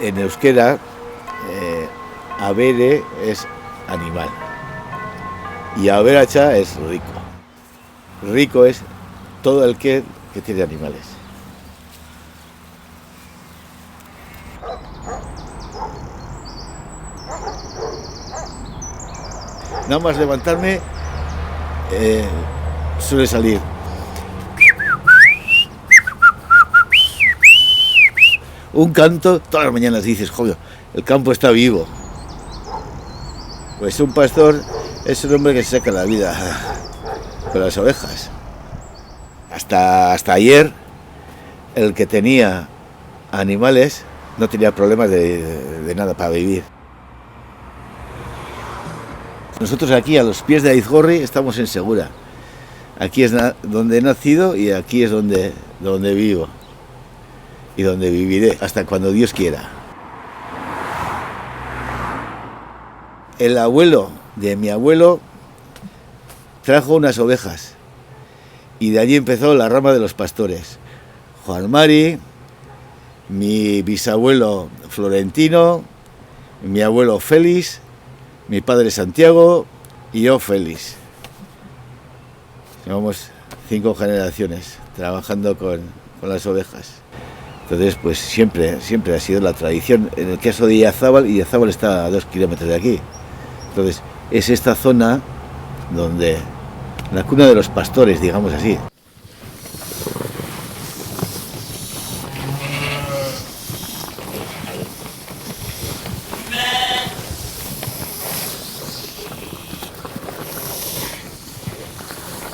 En euskera, abere es animal y aberatsa es rico. Rico es todo el que tiene animales. Nada más levantarme, suele salir un canto todas las mañanas. Dices, joder, el campo está vivo. Pues un pastor es un hombre que se saca la vida con las ovejas. Hasta ayer, el que tenía animales no tenía problemas de nada para vivir. Nosotros aquí, a los pies de Aizgorri, estamos en Segura. Aquí es donde he nacido y aquí es donde vivo. Y donde viviré hasta cuando Dios quiera. El abuelo de mi abuelo trajo unas ovejas y de allí empezó la rama de los pastores. Juan Mari, mi bisabuelo Florentino, mi abuelo Félix, mi padre Santiago y yo Félix. Llevamos 5 generaciones trabajando con las ovejas. Entonces, pues siempre ha sido la tradición. En el caso de Idiazábal, Idiazábal está a 2 kilómetros de aquí. Entonces, es esta zona donde la cuna de los pastores, digamos así.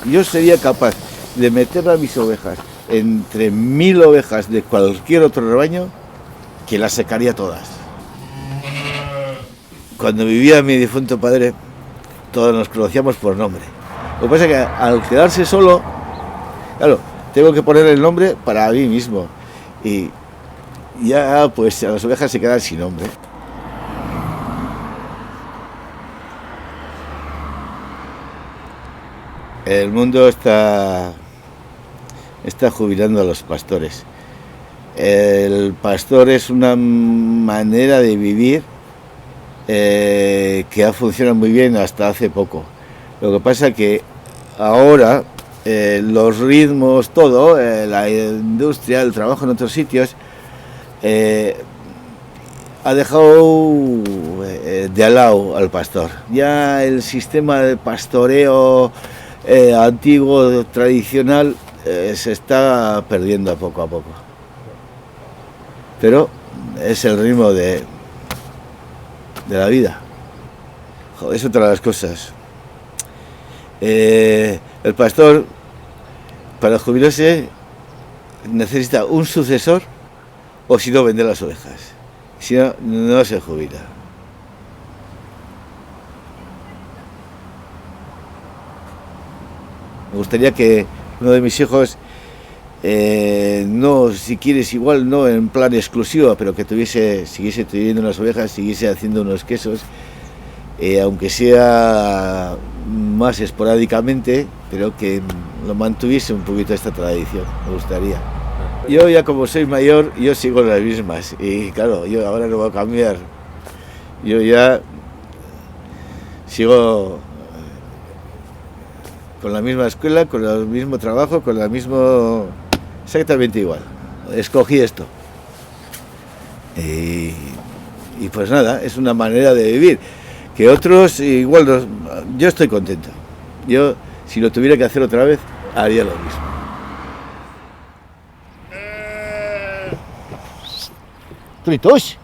Yo sería capaz de meter a mis ovejas entre 1000 ovejas de cualquier otro rebaño, que las secaría todas. Cuando vivía mi difunto padre, todos nos conocíamos por nombre. Lo que pasa es que al quedarse solo, claro, tengo que poner el nombre para mí mismo. Y ya pues las ovejas se quedan sin nombre. El mundo está jubilando a los pastores. El pastor es una manera de vivir que ha funcionado muy bien hasta hace poco. Lo que pasa es que ahora los ritmos, todo, la industria, el trabajo en otros sitios, ha dejado de lado al pastor. Ya el sistema de pastoreo antiguo, tradicional, se está perdiendo poco a poco. Pero es el ritmo de la vida. Joder, es otra de las cosas. El pastor, para jubilarse, necesita un sucesor, o si no, vender las ovejas. Si no, no se jubila. Me gustaría que uno de mis hijos, no, si quieres igual, no en plan exclusivo, pero que siguiese teniendo unas ovejas, siguiese haciendo unos quesos, aunque sea más esporádicamente, pero que lo mantuviese un poquito esta tradición, me gustaría. Yo ya como soy mayor, yo sigo las mismas, y claro, yo ahora no voy a cambiar. Yo ya sigo con la misma escuela, con el mismo trabajo, con la misma... exactamente igual. Escogí esto. Y pues nada, es una manera de vivir. Que otros igual no, yo estoy contento. Yo, si lo tuviera que hacer otra vez, haría lo mismo. ¿Tritos?